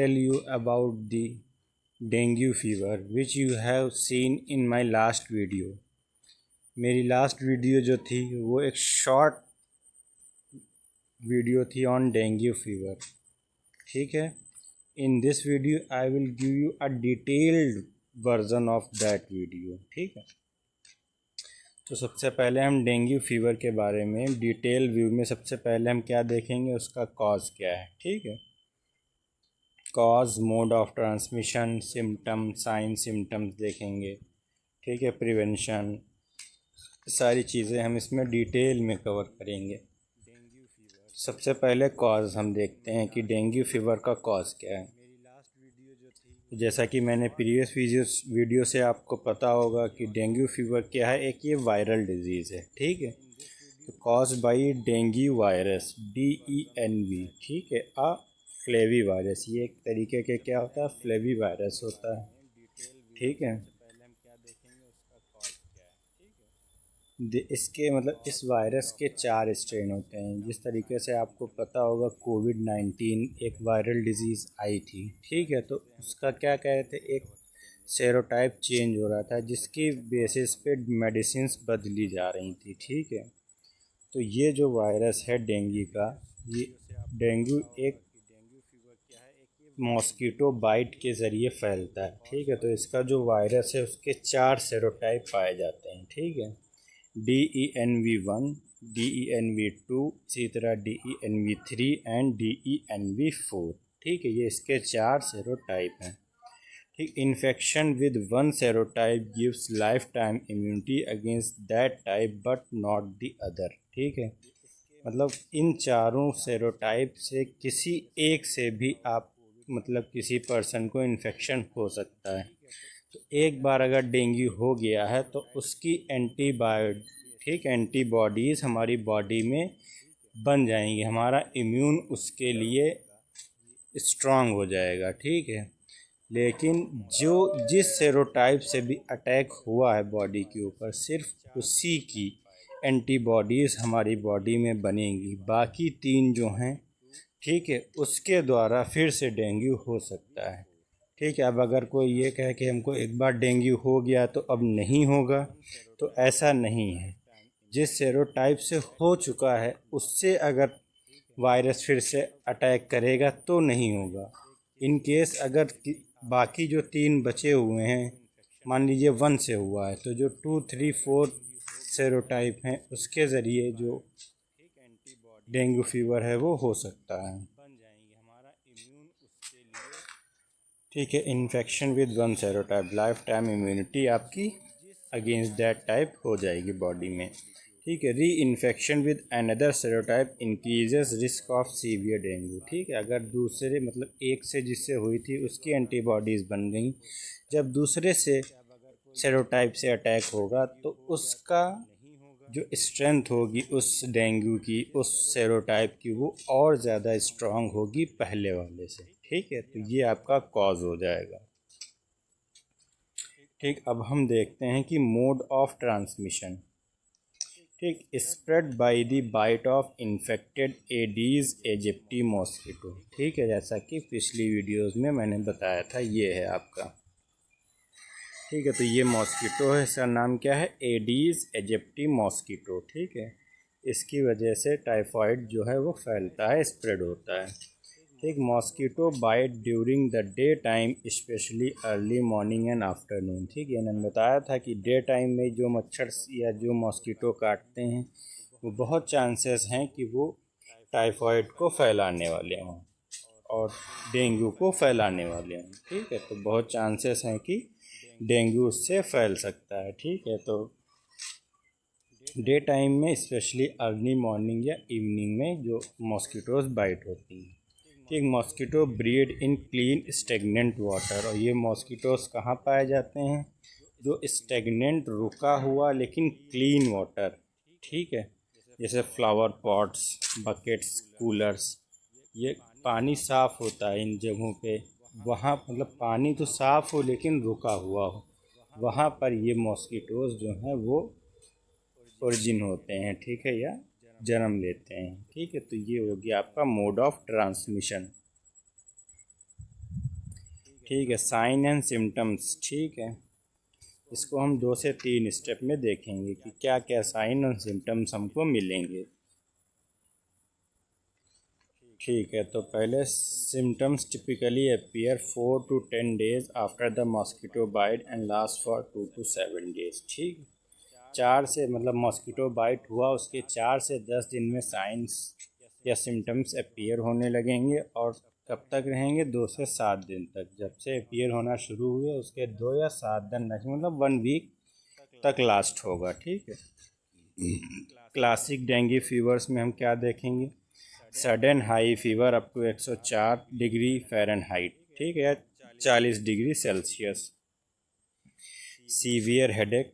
tell you about the dengue fever which you have seen in my last video। मेरी last video जो थी वो एक short video थी ऑन डेंगू फीवर। ठीक है, in this video I will give you a detailed version of that video. ठीक है, तो सबसे पहले हम डेंगू फीवर के बारे में डिटेल व्यू में सबसे पहले हम क्या देखेंगे, उसका कॉज क्या है। ठीक है, cause, mode of transmission, symptom, sign symptoms देखेंगे। ठीक है, प्रिवेंशन, सारी चीज़ें हम इसमें डिटेल में कवर करेंगे। सबसे पहले कॉज हम देखते हैं कि डेंगू फीवर का कॉज क्या है। जैसा कि मैंने प्रीवियस वीडियो से आपको पता होगा कि डेंगू फीवर क्या है, एक ये वायरल डिजीज़ है। ठीक है, तो cause by dengue virus, DENV। ठीक है, फ्लेवी वायरस, ये एक तरीके के क्या होता है, फ्लेवी वायरस होता है। ठीक है, इसके मतलब इस वायरस के 4 स्ट्रेन होते हैं। जिस तरीके से आपको पता होगा कोविड-19 एक वायरल डिजीज़ आई थी। ठीक है, तो उसका क्या कह रहे थे, एक सेरोटाइप चेंज हो रहा था जिसकी बेसिस पे मेडिसिन्स बदली जा रही थी। ठीक है, तो ये जो वायरस है डेंगू का, ये डेंगू एक मॉस्किटो बाइट के ज़रिए फैलता है। ठीक है, तो इसका जो वायरस है उसके 4 सेरोटाइप पाए जाते हैं। ठीक है, DENV1, DENV2, इसी तरह DENV3 एंड DENV4। ठीक है, ये इसके 4 सेरोटाइप हैं। ठीक, infection with one serotype gives life time immunity against that type but not the other. ठीक है, मतलब इन चारों सेरोटाइप से किसी एक से भी आप मतलब किसी पर्सन को इन्फेक्शन हो सकता है। तो एक बार अगर डेंगू हो गया है तो उसकी एंटीबॉडीज़ हमारी बॉडी में बन जाएंगी, हमारा इम्यून उसके लिए स्ट्रांग हो जाएगा। ठीक है, लेकिन जो जिस सेरोटाइप से भी अटैक हुआ है बॉडी के ऊपर, सिर्फ उसी की एंटीबॉडीज़ हमारी बॉडी में बनेंगी। बाकी 3 जो हैं, ठीक है, उसके द्वारा फिर से डेंगू हो सकता है। ठीक है, अब अगर कोई ये कहे कि हमको एक बार डेंगू हो गया तो अब नहीं होगा, तो ऐसा नहीं है। जिस सेरोटाइप से हो चुका है उससे अगर वायरस फिर से अटैक करेगा तो नहीं होगा। इन केस अगर बाकी जो 3 बचे हुए हैं, मान लीजिए 1 से हुआ है, तो जो 2, 3, 4 सेरोटाइप हैं उसके ज़रिए जो डेंगू फीवर है वो हो सकता है। ठीक है, infection with one serotype, life time immunity आपकी अगेंस्ट दैट टाइप हो जाएगी बॉडी में। ठीक है, री infection with another serotype increases risk of severe dengue. ठीक है, अगर दूसरे मतलब एक से जिससे हुई थी उसकी एंटीबॉडीज़ बन गई, जब दूसरे से सेरोटाइप से अटैक होगा तो उसका जो स्ट्रेंथ होगी उस डेंगू की, उस सेरोटाइप की, वो और ज़्यादा स्ट्रांग होगी पहले वाले से। ठीक है, तो ये आपका कॉज हो जाएगा। ठीक, अब हम देखते हैं कि मोड ऑफ ट्रांसमिशन। ठीक, spread by the bite of infected Aedes aegypti mosquito. ठीक है, जैसा कि पिछली वीडियोस में मैंने बताया था, ये है आपका। ठीक है, तो ये मॉस्किटो है, इसका नाम क्या है, एडीज एजिप्टी मॉस्किटो। ठीक है, इसकी वजह से टाइफाइड जो है वो फैलता है, स्प्रेड होता है। ठीक, mosquito bite during the day time specially early morning and afternoon. ठीक है, मैंने बताया था कि डे टाइम में जो मच्छर या जो मॉस्किटो काटते हैं वो बहुत चांसेस हैं कि वो टाइफाइड को फैलाने वाले हों और डेंगू को फैलाने वाले हों। ठीक है, तो बहुत चांसेस हैं कि डेंगू उससे फैल सकता है। ठीक है, तो डे टाइम में स्पेशली अर्ली मॉर्निंग या इवनिंग में जो मॉस्किटोज़ बाइट होती हैं। ठीक, mosquito breed in clean stagnant water, और ये मॉस्किटोज़ कहाँ पाए जाते हैं, जो स्टेगनेंट रुका हुआ लेकिन क्लीन वाटर। ठीक है, जैसे फ्लावर पॉट्स, बकेट्स, कूलर्स, ये पानी साफ़ होता है इन जगहों पे, वहाँ मतलब पानी तो साफ़ हो लेकिन रुका हुआ हो, वहाँ पर ये मॉस्किटोज़ जो हैं वो ओरिजिन होते हैं। ठीक है, या जन्म लेते हैं। ठीक है, तो ये हो गया आपका मोड ऑफ ट्रांसमिशन। ठीक है, साइन एंड सिम्टम्स। ठीक है, इसको हम 2 से 3 स्टेप में देखेंगे कि क्या क्या साइन और सिम्टम्स हमको मिलेंगे। ठीक है, तो पहले symptoms typically appear 4 to 10 days after the mosquito bite and last for 2 to 7 days। ठीक, 4 से मतलब मॉस्किटो बाइट हुआ उसके 4 से 10 दिन में साइंस या सिम्टम्स अपीयर होने लगेंगे, और कब तक रहेंगे? 2 से 7 दिन तक। जब से अपीयर होना शुरू हुए उसके 2 या 7 दिन मतलब 1 वीक तक लास्ट होगा। ठीक है, क्लासिक डेंगू फीवर्स में हम क्या देखेंगे? Sudden high fever up to 104 degree Fahrenheit, ठीक है, 40 डिग्री सेल्सियस। सीवियर हेडेक,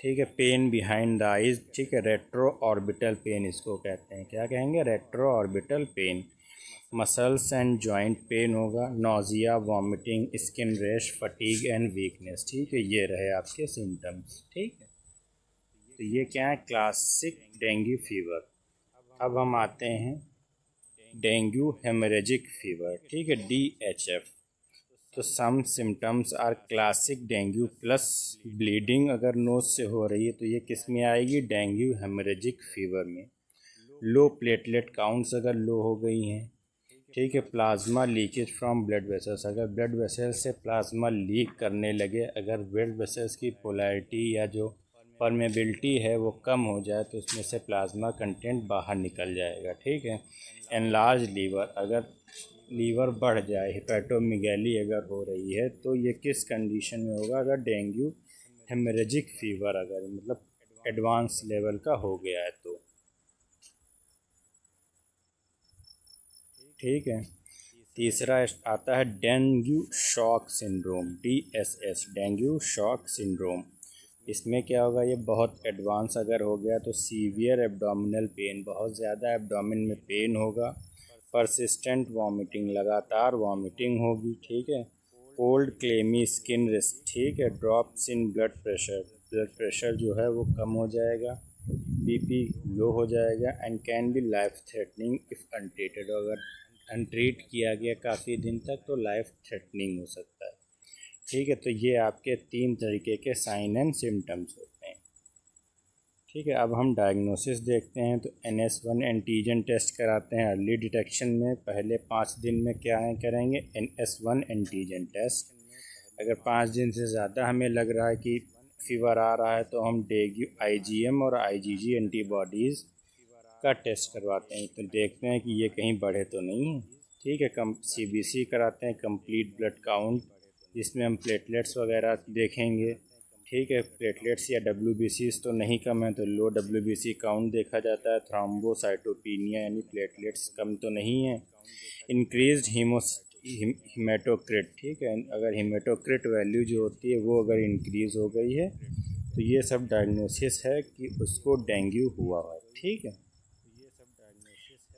ठीक है, पेन बिहाइंड द आइज, ठीक है, रेट्रो ऑर्बिटल पेन इसको कहते हैं। क्या कहेंगे? Retro orbital pain. Muscles and joint pain होगा। Nausea, vomiting, skin rash, fatigue and weakness. ठीक है, ये रहे आपके सिम्टम्स। ठीक है, तो ये क्या है? Classic dengue fever. अब हम आते हैं डेंगू हेमरेजिक फीवर, ठीक है, DHF। तो some symptoms are classic dengue plus bleeding अगर नोज से हो रही है तो ये किस में आएगी? डेंगू हेमरेजिक फीवर में। लो प्लेटलेट काउंट्स अगर लो हो गई हैं, ठीक है, plasma leakage from blood vessels, अगर ब्लड वेसल्स से प्लाज्मा लीक करने लगे, अगर ब्लड वेसल्स की पोलैरिटी या जो परमेबिलिटी है वो कम हो जाए तो उसमें से प्लाज्मा कंटेंट बाहर निकल जाएगा। ठीक है, एनलार्ज लीवर, अगर लीवर बढ़ जाए, हिपैटोमेगाली अगर हो रही है तो ये किस कंडीशन में होगा? अगर डेंगू हेमरेजिक फीवर अगर मतलब एडवांस लेवल का हो गया है तो। ठीक है, तीसरा आता है dengue shock syndrome, DSS, dengue shock syndrome. इसमें क्या होगा? ये बहुत एडवांस अगर हो गया तो सीवियर एब्डोमिनल पेन, बहुत ज़्यादा एब्डोमिन में पेन होगा। परसिस्टेंट वॉमिटिंग, लगातार वॉमिटिंग होगी। ठीक है, कोल्ड क्लेमी स्किन रिस्क, ठीक है, drops in blood pressure, blood pressure जो है वो कम हो जाएगा, BP लो हो जाएगा, and can be life threatening if untreated, अगर अनट्रीट किया गया काफ़ी दिन तक तो लाइफ थ्रेटनिंग हो सकता है। ठीक है, तो ये आपके 3 तरीके के साइन एंड सिम्टम्स होते हैं। ठीक है, अब हम डायग्नोसिस देखते हैं। तो NS1 एंटीजन टेस्ट कराते हैं अर्ली डिटेक्शन में। पहले 5 दिन में क्या है करेंगे? NS1 antigen test. अगर 5 दिन से ज़्यादा हमें लग रहा है कि फीवर आ रहा है तो हम डेंगू IgM और IgG एंटीबॉडीज़ का टेस्ट करवाते हैं, तो देखते हैं कि ये कहीं बढ़े तो नहीं है। ठीक है, CBC कराते हैं, कंप्लीट ब्लड काउंट, जिसमें हम प्लेटलेट्स वगैरह देखेंगे। ठीक है, प्लेटलेट्स या WBCs तो नहीं कम है तो लो WBC काउंट देखा जाता है। थ्रोम्बोसाइटोपिनिया यानी प्लेटलेट्स कम तो नहीं है। इंक्रीज्ड हीमेटोक्रिट, ठीक है, अगर हीमेटोक्रिट वैल्यू जो होती है वो अगर इंक्रीज़ हो गई है तो ये सब डायग्नोसिस है कि उसको डेंगू हुआ है। ठीक है,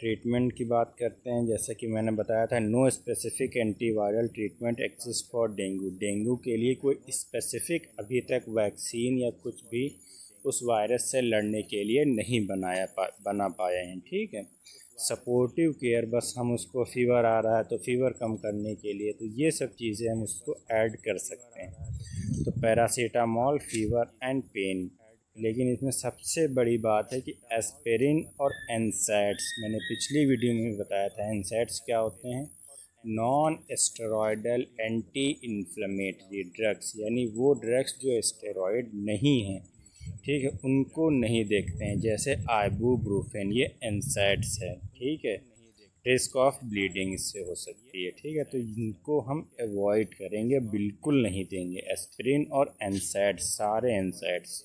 ट्रीटमेंट की बात करते हैं। जैसा कि मैंने बताया था, no specific antiviral treatment exist for dengue, dengue के लिए कोई स्पेसिफिक अभी तक वैक्सीन या कुछ भी उस वायरस से लड़ने के लिए नहीं बना पाए हैं। ठीक है, सपोर्टिव केयर, बस हम उसको फीवर आ रहा है तो फीवर कम करने के लिए तो ये सब चीज़ें हम उसको ऐड कर सकते हैं। तो पैरासीटामॉल, फीवर एंड पेन, लेकिन इसमें सबसे बड़ी बात है कि एस्पिरिन और एनसैड्स, मैंने पिछली वीडियो में बताया था एनसैड्स क्या होते हैं? Non steroidal anti inflammatory drugs, यानी वो ड्रग्स जो स्टेरॉयड नहीं हैं, ठीक है, उनको नहीं देखते हैं, जैसे आइबुप्रोफेन, ये एनसैड्स है। ठीक है, रिस्क ऑफ ब्लीडिंग इससे हो सकती है। ठीक है, तो इनको हम अवॉइड करेंगे, बिल्कुल नहीं देंगे, एस्पिरिन और एनसैड्स, सारे एनसैड्स।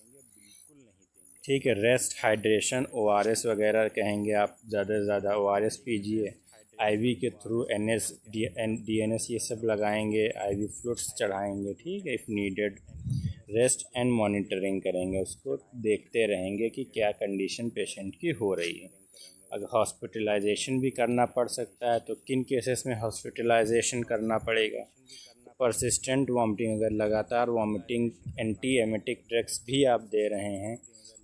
ठीक है, रेस्ट, हाइड्रेशन, ORS वगैरह कहेंगे आप, ज़्यादा से ज़्यादा ORS पीजिए। IV के थ्रू DNS ये सब लगाएंगे, IV फ्लूइड्स चढ़ाएंगे। ठीक है, if needed. Rest and monitoring करेंगे, उसको देखते रहेंगे कि क्या कंडीशन पेशेंट की हो रही है। अगर हॉस्पिटलाइजेशन भी करना पड़ सकता है तो किन केसेस में हॉस्पिटलाइजेशन करना पड़ेगा? तो परसिस्टेंट वॉमिटिंग, अगर लगातार वॉमिटिंग, एंटी एमेटिक ड्रग्स भी आप दे रहे हैं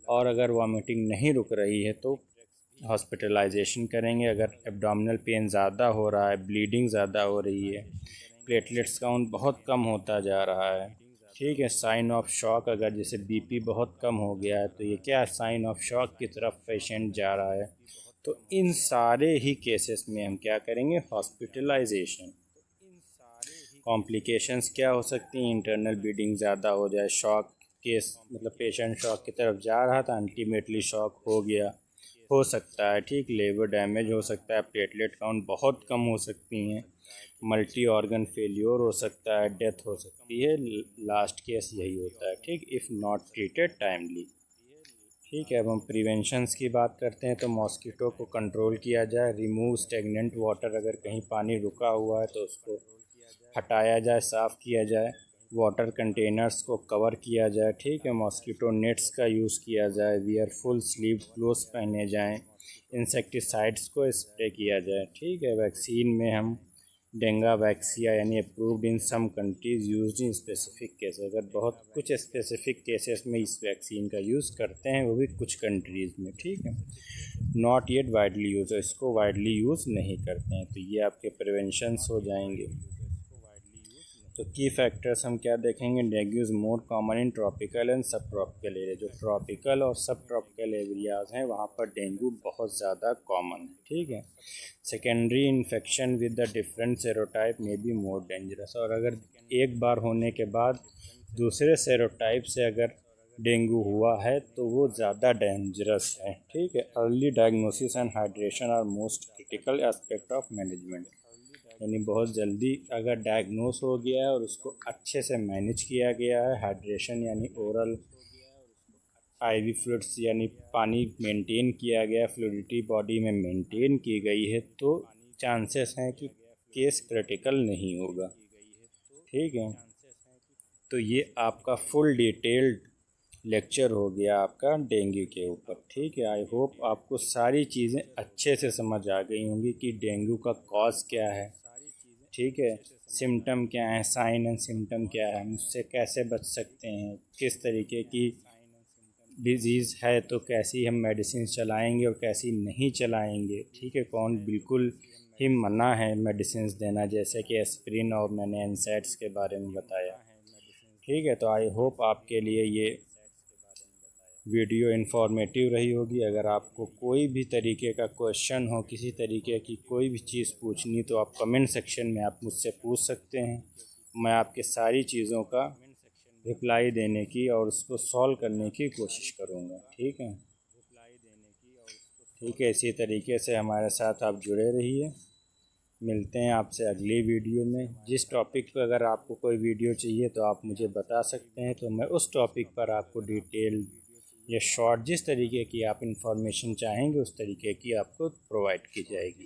और अगर वॉमिटिंग नहीं रुक रही है तो हॉस्पिटलाइजेशन करेंगे। अगर एब्डोमिनल पेन ज़्यादा हो रहा है, ब्लीडिंग ज़्यादा हो रही है प्लेटलेट्स काउंट बहुत कम होता जा रहा है, ठीक है। साइन ऑफ शॉक, अगर जैसे बीपी बहुत कम हो गया है तो ये क्या साइन ऑफ शॉक की तरफ पेशेंट जा रहा है। तो इन सारे ही केसेस में हम क्या करेंगे, हॉस्पिटलाइजेशन। कॉम्प्लिकेशंस क्या हो सकती हैं, इंटरनल ब्लीडिंग ज़्यादा हो जाए, शॉक केस मतलब पेशेंट शॉक की तरफ जा रहा था, अल्टीमेटली शॉक हो गया, हो सकता है, ठीक। लेवर डैमेज हो सकता है, प्लेटलेट काउंट बहुत कम हो सकती हैं, मल्टी ऑर्गन फेल्योर हो सकता है, डेथ हो सकती है। लास्ट केस यही होता है, ठीक, इफ़ नॉट ट्रीटेड टाइमली। ठीक है, अब हम प्रिवेंशंस की बात करते हैं। तो मॉस्किटो को कंट्रोल किया जाए, रिमूव स्टेगनेंट वाटर, अगर कहीं पानी रुका हुआ है तो उसको हटाया जाए, साफ़ किया जाए, वाटर कंटेनर्स को कवर किया जाए, ठीक है। मॉस्किटो नेट्स का यूज़ किया जाए, वियर फुल स्लीव क्लोथ्स पहने जाएं, इंसेक्टिसाइड्स को स्प्रे किया जाए, ठीक है। वैक्सीन में हम डेंगा वैक्सिया यानी approved in some countries used in specific cases, अगर बहुत कुछ स्पेसिफिक केसेस में इस वैक्सीन का यूज़ करते हैं, वो भी कुछ कंट्रीज़ में, ठीक है। नॉट येट वाइडली यूज़, इसको वाइडली यूज़ नहीं करते हैं। तो ये आपके प्रिवेंशंस हो जाएंगे। तो की फैक्टर्स हम क्या देखेंगे, dengue is more common in tropical and सब ट्रॉपिकल एरिया। जो ट्रॉपिकल और सब ट्रॉपिकल एरियाज़ हैं वहाँ पर डेंगू बहुत ज़्यादा कॉमन है, ठीक है। Secondary infection with the different serotype में बी मोर डेंजरस, और अगर एक बार होने के बाद दूसरे सेरोटाइप से अगर डेंगू हुआ है तो वो ज़्यादा डेंजरस है, ठीक है। Early diagnosis and hydration are most critical aspect of management, यानी बहुत जल्दी अगर डायग्नोस हो गया है और उसको अच्छे से मैनेज किया गया है, हाइड्रेशन यानी ओरल आईवी फ्लूइड्स यानी पानी मेंटेन किया गया, फ्लूइडिटी बॉडी में मेंटेन की गई है, तो चांसेस हैं कि केस क्रिटिकल नहीं होगा, ठीक है। तो ये आपका फुल डिटेल्ड लेक्चर हो गया आपका डेंगू के ऊपर, ठीक है। आई होप आपको सारी चीज़ें अच्छे से समझ आ गई होंगी कि डेंगू का कॉज क्या है, ठीक है, सिम्टम क्या है, साइन एंड सिम्टम क्या है, हम उससे कैसे बच सकते हैं, किस तरीके की डिजीज़ है तो कैसी हम मेडिसिन चलाएंगे और कैसी नहीं चलाएंगे, ठीक है। कौन बिल्कुल ही मना है मेडिसिन देना, जैसे कि एस्प्रिन, और मैंने एनसैड्स के बारे में बताया, ठीक है। तो आई होप आपके लिए ये वीडियो इन्फॉर्मेटिव रही होगी। अगर आपको कोई भी तरीके का क्वेश्चन हो, किसी तरीके की कोई भी चीज़ पूछनी, तो आप कमेंट सेक्शन में आप मुझसे पूछ सकते हैं। मैं आपके सारी चीज़ों का रिप्लाई देने की और उसको सॉल्व करने की कोशिश करूँगा, ठीक है। ठीक है, इसी तरीके से हमारे साथ आप जुड़े रहिए। मिलते हैं आपसे अगली वीडियो में। जिस टॉपिक पर अगर आपको कोई वीडियो चाहिए तो आप मुझे बता सकते हैं, तो मैं उस टॉपिक पर आपको डिटेल या शॉर्ट जिस तरीके की आप इंफॉर्मेशन चाहेंगे उस तरीके की आपको प्रोवाइड की जाएगी,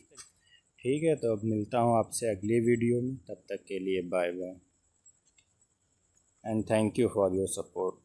ठीक है। तो अब मिलता हूँ आपसे अगली वीडियो में, तब तक के लिए bye bye and thank you for your support.